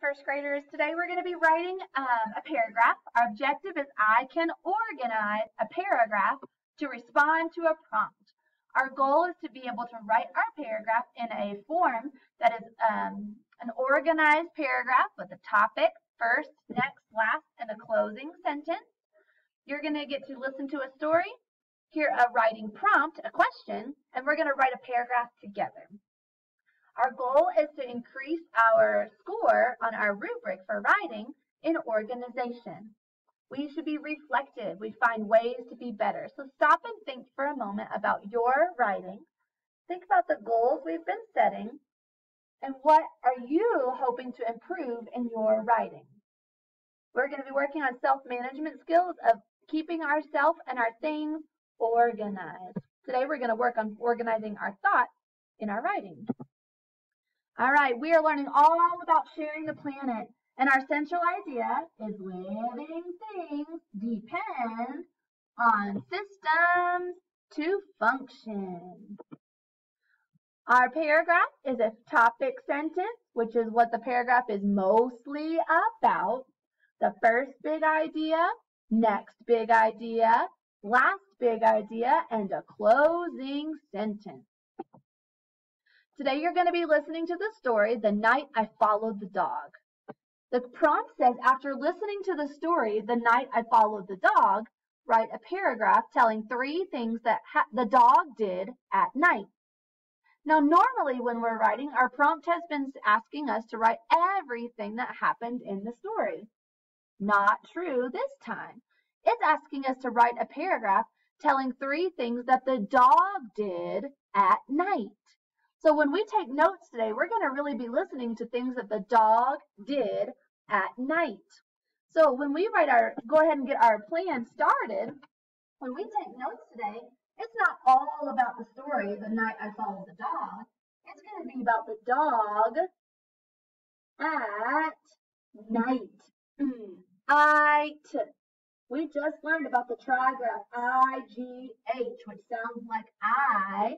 first graders. Today we're going to be writing a paragraph. Our objective is I can organize a paragraph to respond to a prompt. Our goal is to be able to write our paragraph in a form that is an organized paragraph with a topic, first, next, last, and a closing sentence. You're going to get to listen to a story, hear a writing prompt, a question, and we're going to write a paragraph together. Our goal is to increase our score on our rubric for writing in organization. We should be reflective. We find ways to be better. So stop and think for a moment about your writing. Think about the goals we've been setting and what are you hoping to improve in your writing. We're going to be working on self-management skills of keeping ourselves and our things organized. Today we're going to work on organizing our thoughts in our writing. All right, we are learning all about sharing the planet, and our central idea is living things depend on systems to function. Our paragraph is a topic sentence, which is what the paragraph is mostly about. The first big idea, next big idea, last big idea, and a closing sentence. Today you're going to be listening to the story, The Night I Followed the Dog. The prompt says, after listening to the story, The Night I Followed the Dog, write a paragraph telling 3 things that the dog did at night. Now normally when we're writing, our prompt has been asking us to write everything that happened in the story. Not true this time. It's asking us to write a paragraph telling 3 things that the dog did at night. So when we take notes today, we're going to really be listening to things that the dog did at night. So when we go ahead and get our plan started, when we take notes today, it's not all about the story, The Night I Followed the Dog. It's going to be about the dog at night. We just learned about the trigraph I-G-H, which sounds like I.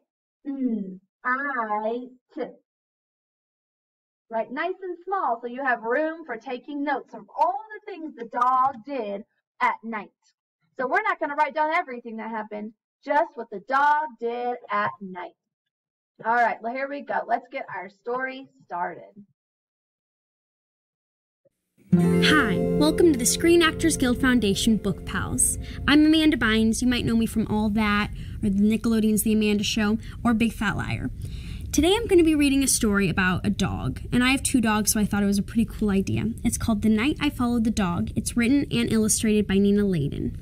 Right, nice and small, so you have room for taking notes of all the things the dog did at night. So we're not going to write down everything that happened, just what the dog did at night. All right, well, here we go. Let's get our story started. Hi, welcome to the Screen Actors Guild Foundation Book Pals. I'm Amanda Bynes. You might know me from All That, or the Nickelodeon's The Amanda Show, or Big Fat Liar. Today I'm going to be reading a story about a dog, and I have 2 dogs, so I thought it was a pretty cool idea. It's called The Night I Followed the Dog. It's written and illustrated by Nina Layden.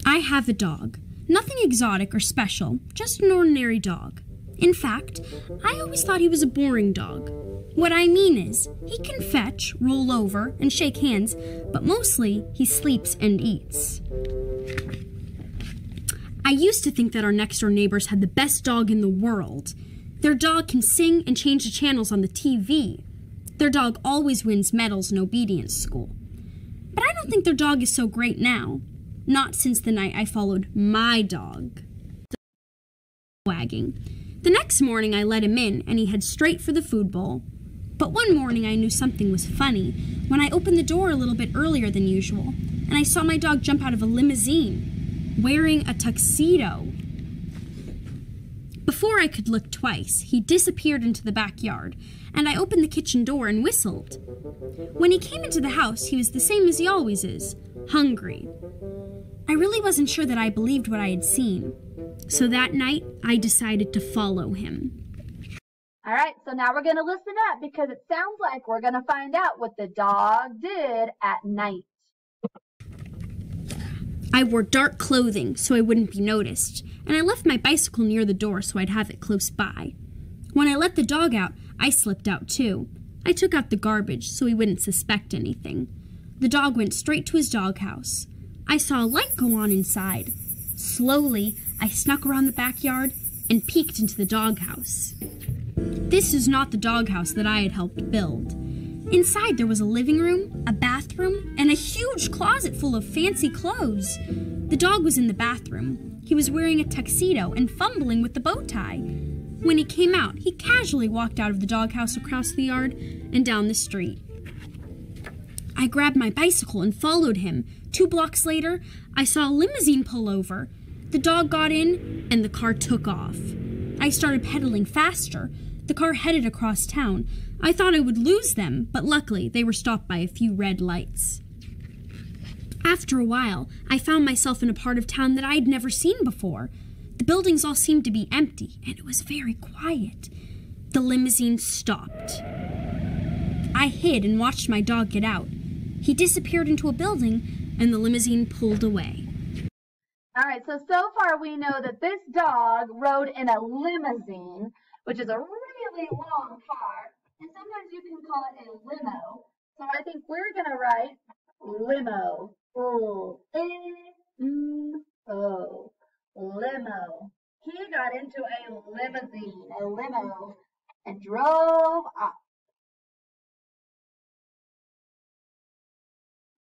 I have a dog. Nothing exotic or special, just an ordinary dog. In fact, I always thought he was a boring dog. What I mean is, he can fetch, roll over, and shake hands, but mostly he sleeps and eats. I used to think that our next-door neighbors had the best dog in the world. Their dog can sing and change the channels on the TV. Their dog always wins medals in obedience school. But I don't think their dog is so great now. Not since the night I followed my dog. Wagging. The next morning I let him in, and he headed straight for the food bowl. But one morning I knew something was funny when I opened the door a little bit earlier than usual, and I saw my dog jump out of a limousine, wearing a tuxedo. Before I could look twice, he disappeared into the backyard, and I opened the kitchen door and whistled. When he came into the house, he was the same as he always is, hungry. I really wasn't sure that I believed what I had seen, so that night I decided to follow him. All right, so now we're going to listen up because it sounds like we're going to find out what the dog did at night. I wore dark clothing so I wouldn't be noticed, and I left my bicycle near the door so I'd have it close by. When I let the dog out, I slipped out too. I took out the garbage so he wouldn't suspect anything. The dog went straight to his doghouse. I saw a light go on inside. Slowly, I snuck around the backyard and peeked into the doghouse. This is not the doghouse that I had helped build. Inside there was a living room, a bathroom, and a huge closet full of fancy clothes. The dog was in the bathroom. He was wearing a tuxedo and fumbling with the bow tie. When he came out, he casually walked out of the doghouse across the yard and down the street. I grabbed my bicycle and followed him. 2 blocks later, I saw a limousine pull over. The dog got in, and the car took off. I started pedaling faster. The car headed across town. I thought I would lose them, but luckily they were stopped by a few red lights. After a while, I found myself in a part of town that I had never seen before. The buildings all seemed to be empty, and it was very quiet. The limousine stopped. I hid and watched my dog get out. He disappeared into a building, and the limousine pulled away. All right, so far we know that this dog rode in a limousine, which is a really long car, and sometimes you can call it a limo. So I think we're going to write limo. O-L-M-O. Limo. He got into a limousine, a limo, and drove off.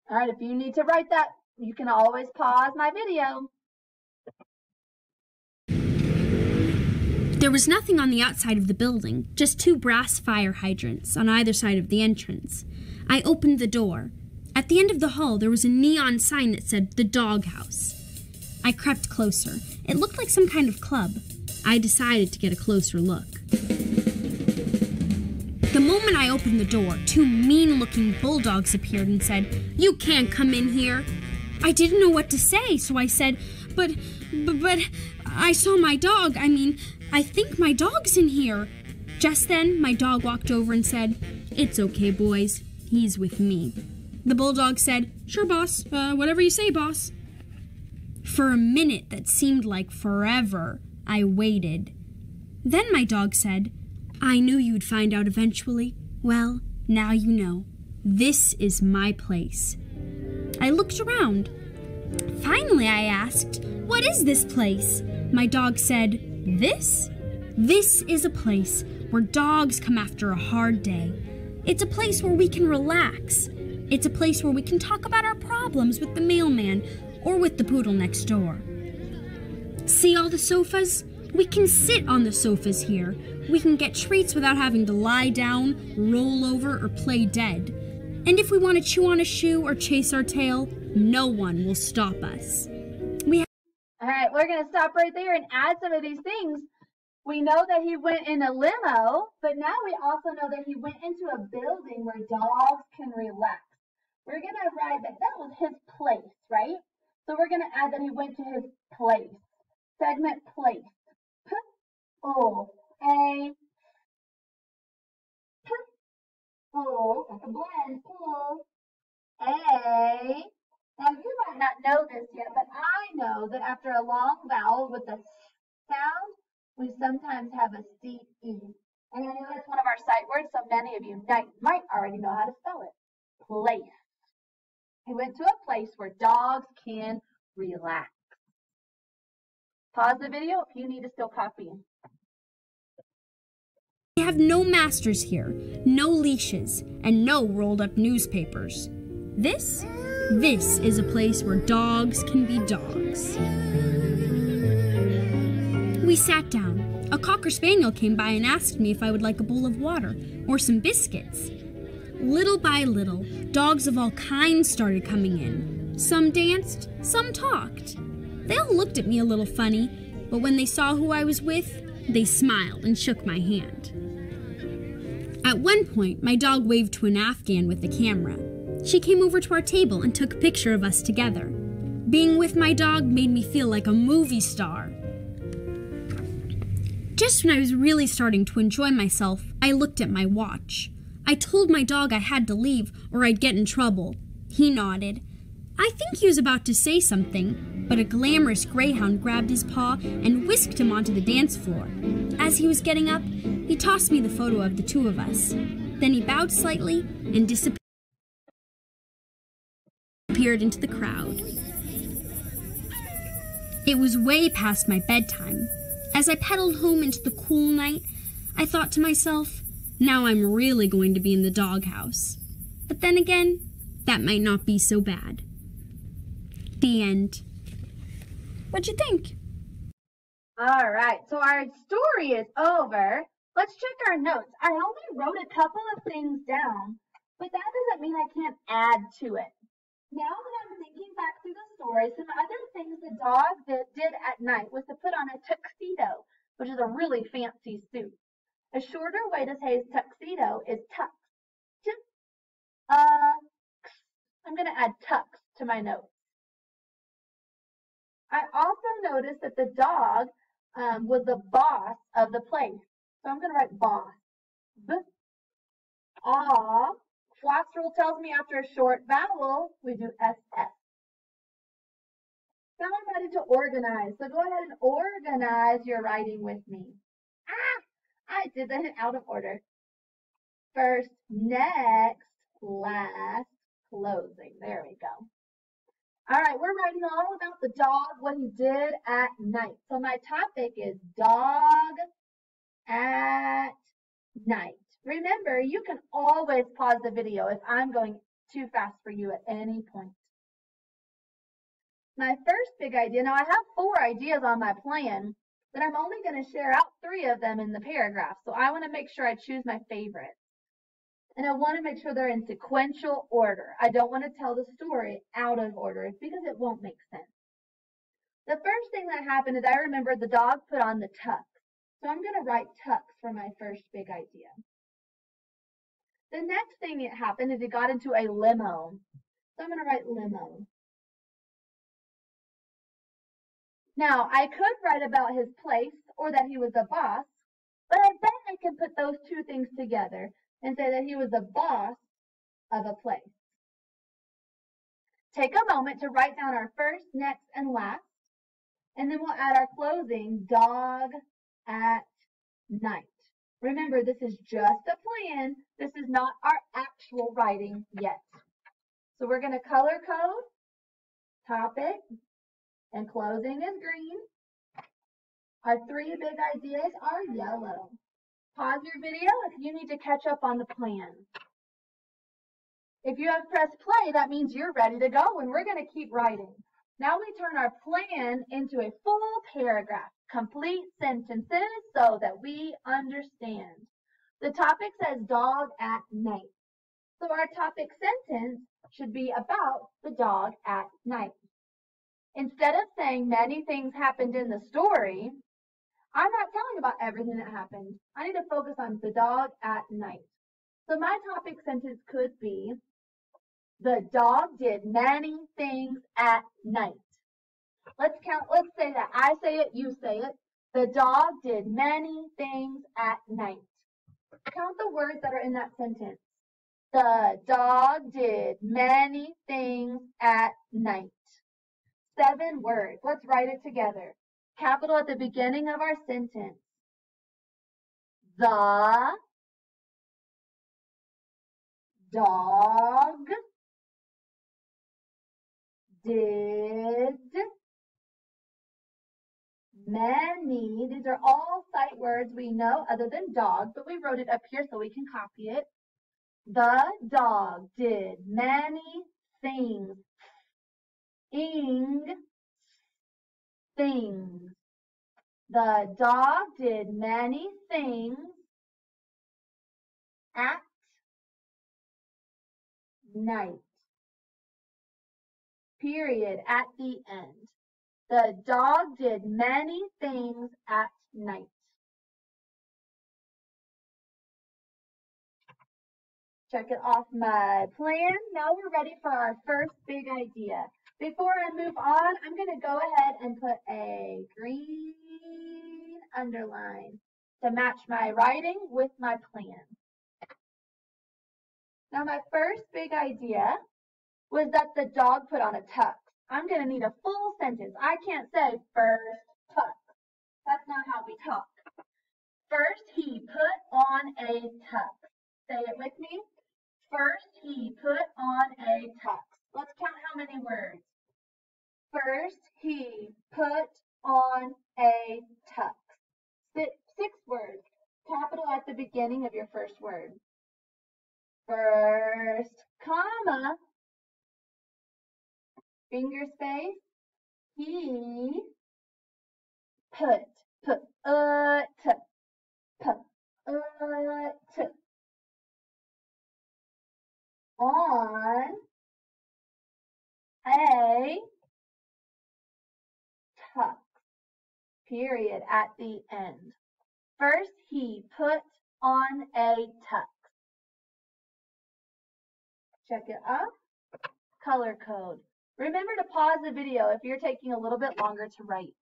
All right, if you need to write that, you can always pause my video. There was nothing on the outside of the building, just 2 brass fire hydrants on either side of the entrance. I opened the door. At the end of the hall, there was a neon sign that said, "The Doghouse." I crept closer. It looked like some kind of club. I decided to get a closer look. The moment I opened the door, 2 mean-looking bulldogs appeared and said, "You can't come in here." I didn't know what to say, so I said, but I saw my dog. I think my dog's in here." Just then, my dog walked over and said, "It's okay, boys. He's with me." The bulldog said, "Sure, boss. Whatever you say, boss." For a minute that seemed like forever, I waited. Then my dog said, "I knew you'd find out eventually. Well, now you know. This is my place." I looked around. Finally, I asked, "What is this place?" My dog said, "This? This is a place where dogs come after a hard day. It's a place where we can relax. It's a place where we can talk about our problems with the mailman or with the poodle next door. See all the sofas? We can sit on the sofas here. We can get treats without having to lie down, roll over, or play dead. And if we want to chew on a shoe or chase our tail, no one will stop us." All right, we're going to stop right there and add some of these things. We know that he went in a limo, but now we also know that he went into a building where dogs can relax. We're going to write that was his place, right? So we're going to add that he went to his place. Segment place. P-O-A. P-O, like a blend. P-O-A. Now you might not know this yet, but I know that after a long vowel with a sound, we sometimes have a C-E. And I know that's one of our sight words, so many of you might already know how to spell it. Place. He went to a place where dogs can relax. Pause the video if you need to still copy. We have no masters here, no leashes, and no rolled up newspapers. This is a place where dogs can be dogs. We sat down. A Cocker Spaniel came by and asked me if I would like a bowl of water or some biscuits. Little by little, dogs of all kinds started coming in. Some danced, some talked. They all looked at me a little funny, but when they saw who I was with, they smiled and shook my hand. At one point, my dog waved to an Afghan with the camera. She came over to our table and took a picture of us together. Being with my dog made me feel like a movie star. Just when I was really starting to enjoy myself, I looked at my watch. I told my dog I had to leave or I'd get in trouble. He nodded. I think he was about to say something, but a glamorous greyhound grabbed his paw and whisked him onto the dance floor. As he was getting up, he tossed me the photo of the 2 of us. Then he bowed slightly and disappeared into the crowd. It was way past my bedtime. As I pedaled home into the cool night, I thought to myself, now I'm really going to be in the doghouse. But then again, that might not be so bad. The end. What'd you think? All right, so our story is over. Let's check our notes. I only wrote a couple of things down, but that doesn't mean I can't add to it. Now that I'm thinking back through the story, some other things the dog did at night was to put on a tuxedo, which is a really fancy suit. A shorter way to say tuxedo is tux. Just, I'm going to add tux to my notes. I also noticed that the dog was the boss of the place. So I'm going to write boss. B. Ah. Floss rule tells me after a short vowel, we do SS. Now I'm ready to organize. So go ahead and organize your writing with me. I did that out of order. First, next, last, closing. There we go. All right, we're writing all about the dog, what he did at night. So my topic is dog at night. Remember, you can always pause the video if I'm going too fast for you at any point. My first big idea, now I have 4 ideas on my plan, but I'm only going to share out 3 of them in the paragraph. So I want to make sure I choose my favorites. And I want to make sure they're in sequential order. I don't want to tell the story out of order because it won't make sense. The first thing that happened is I remembered the dog put on the tux. So I'm going to write tux for my first big idea. The next thing that happened is he got into a limo. So I'm going to write limo. Now, I could write about his place or that he was the boss, but I bet I can put those 2 things together and say that he was the boss of a place. Take a moment to write down our first, next, and last, and then we'll add our closing, dog at night. Remember, this is just a plan. This is not our actual writing yet. So we're going to color code, topic, and closing is green. Our 3 big ideas are yellow. Pause your video if you need to catch up on the plan. If you have pressed play, that means you're ready to go, and we're going to keep writing. Now we turn our plan into a full paragraph, complete sentences so that we understand. The topic says dog at night. So our topic sentence should be about the dog at night. Instead of saying many things happened in the story, I'm not telling about everything that happened. I need to focus on the dog at night. So my topic sentence could be, the dog did many things at night. Let's say that. I say it, you say it. The dog did many things at night. Count the words that are in that sentence. The dog did many things at night. 7 words. Let's write it together. Capital at the beginning of our sentence. The dog did many. These are all sight words we know other than dog, but we wrote it up here so we can copy it. The dog did many things. Things. The dog did many things at night. Period. At the end. The dog did many things at night. Check it off my plan. Now we're ready for our first big idea. Before I move on, I'm going to go ahead and put a green underline to match my writing with my plan. Now my first big idea was that the dog put on a tux. I'm going to need a full sentence. I can't say first tux. That's not how we talk. First, he put on a tux. Say it with me. First, he put on a tux. Let's count how many words. First, he put on a tux. 6 words. Capital at the beginning of your first word. First, comma, finger space, he put. p, t, p, t. On a tux, period, at the end. First, he put on a tux. Check it off. Color code. Remember to pause the video if you're taking a little bit longer to write.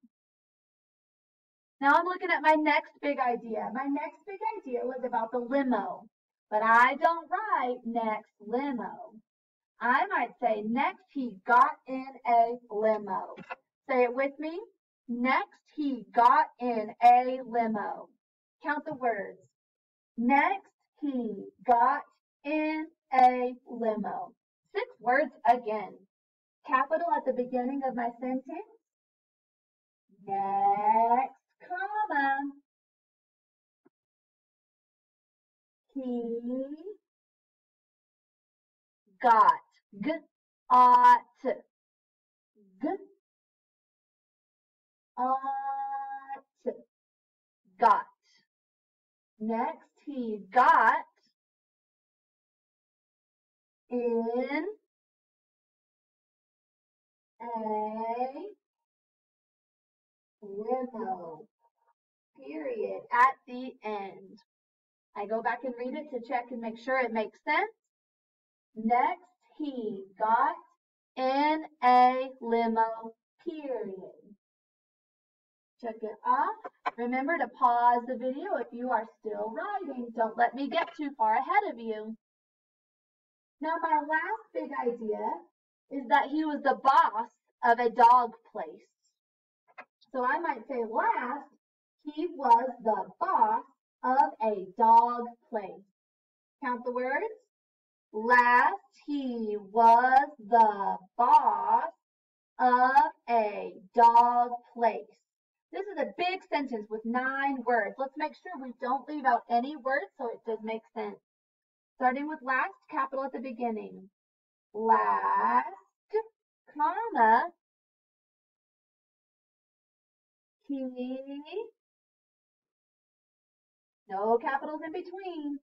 Now I'm looking at my next big idea. My next big idea was about the limo, but I don't write next limo. I might say next he got in a limo. Say it with me. Next he got in a limo. Count the words. Next he got in a limo. 6 words again. Capital at the beginning of my sentence. Next, comma. He got. Got. Got. Next, he got in a limo. Period. At the end. I go back and read it to check and make sure it makes sense. Next, he got in a limo. Period. Check it off. Remember to pause the video if you are still writing. Don't let me get too far ahead of you. Now, my last big idea is that he was the boss of a dog place. So I might say last, he was the boss of a dog place. Count the words. Last, he was the boss of a dog place. This is a big sentence with 9 words. Let's make sure we don't leave out any words so it does make sense. Starting with last, capital at the beginning. Last, comma, he, no capitals in between,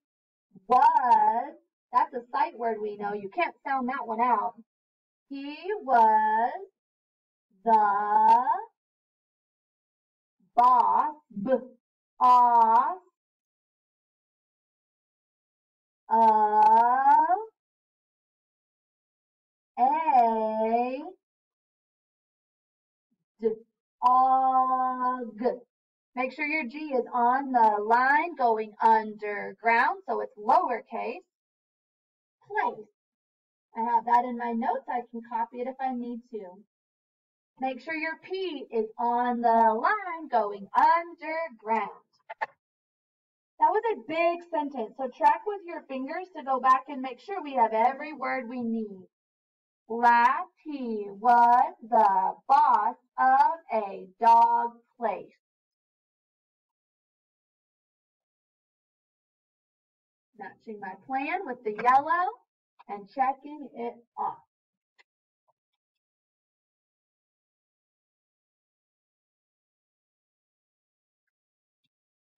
was, that's a sight word we know. You can't sound that one out. He was the boss, boss of a dog. Make sure your G is on the line going underground, so it's lowercase. Place. I have that in my notes. I can copy it if I need to. Make sure your P is on the line going underground. That was a big sentence, so track with your fingers to go back and make sure we have every word we need. Last, he was the boss of a dog place. Matching my plan with the yellow and checking it off.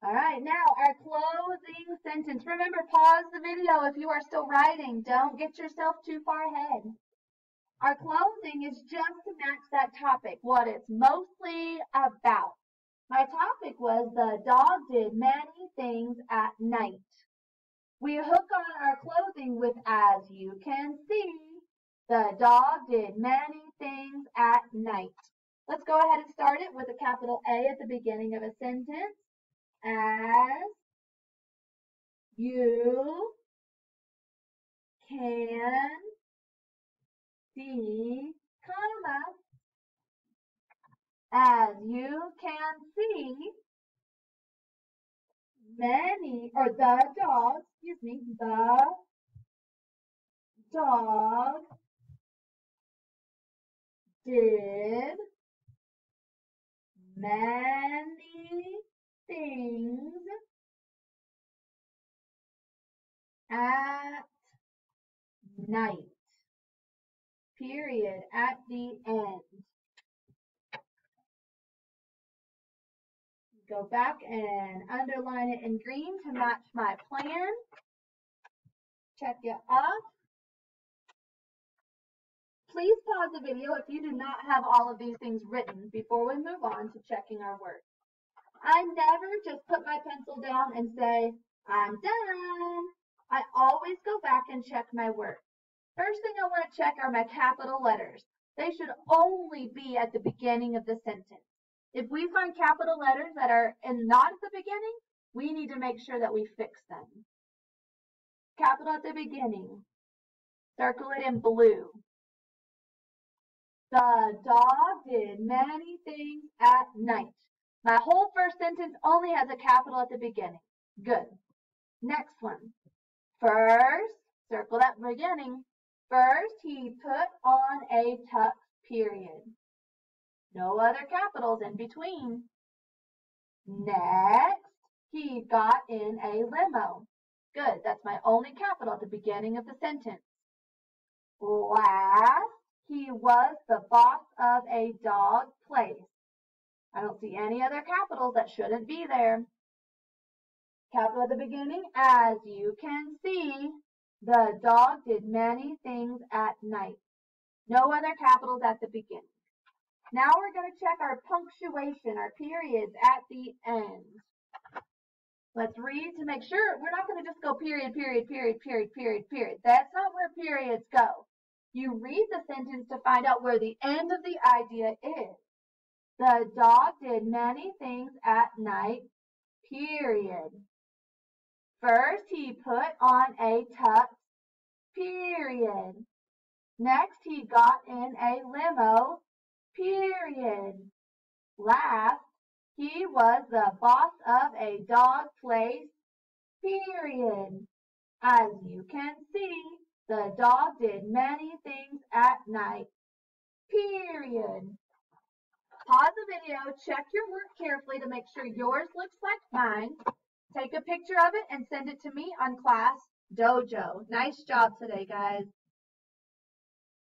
All right, now our closing sentence. Remember, pause the video if you are still writing. Don't get yourself too far ahead. Our closing is just to match that topic, what it's mostly about. My topic was the dog did many things at night. We hook on our closing with, as you can see, the dog did many things at night. Let's go ahead and start it with a capital A at the beginning of a sentence. As you can see, comma, as you can see, many, or the dog, the dog did many things at night. Period. At the end. go back and underline it in green to match my plan. Check it off. Please pause the video if you do not have all of these things written before we move on to checking our work. I never just put my pencil down and say, I'm done. I always go back and check my work. First thing I want to check are my capital letters. They should only be at the beginning of the sentence. If we find capital letters that are not at the beginning, we need to make sure that we fix them. Capital at the beginning. Circle it in blue. The dog did many things at night. My whole first sentence only has a capital at the beginning. Good. Next one. First, circle that beginning. First, he put on a tux, period. No other capitals in between. Next, he got in a limo. Good. That's my only capital at the beginning of the sentence. Last, he was the boss of a dog place. I don't see any other capitals that shouldn't be there. Capital at the beginning, as you can see, the dog did many things at night. No other capitals at the beginning. Now we're going to check our punctuation, our periods at the end. Let's read to make sure. We're not going to just go period, period, period, period, period, period. That's not where periods go. You read the sentence to find out where the end of the idea is. The dog did many things at night, period. First, he put on a tux, period. Next, he got in a limo, period. Last, he was the boss of a dog place, period. As you can see, the dog did many things at night, period. Pause the video, check your work carefully to make sure yours looks like mine. Take a picture of it and send it to me on Class Dojo. Nice job today, guys.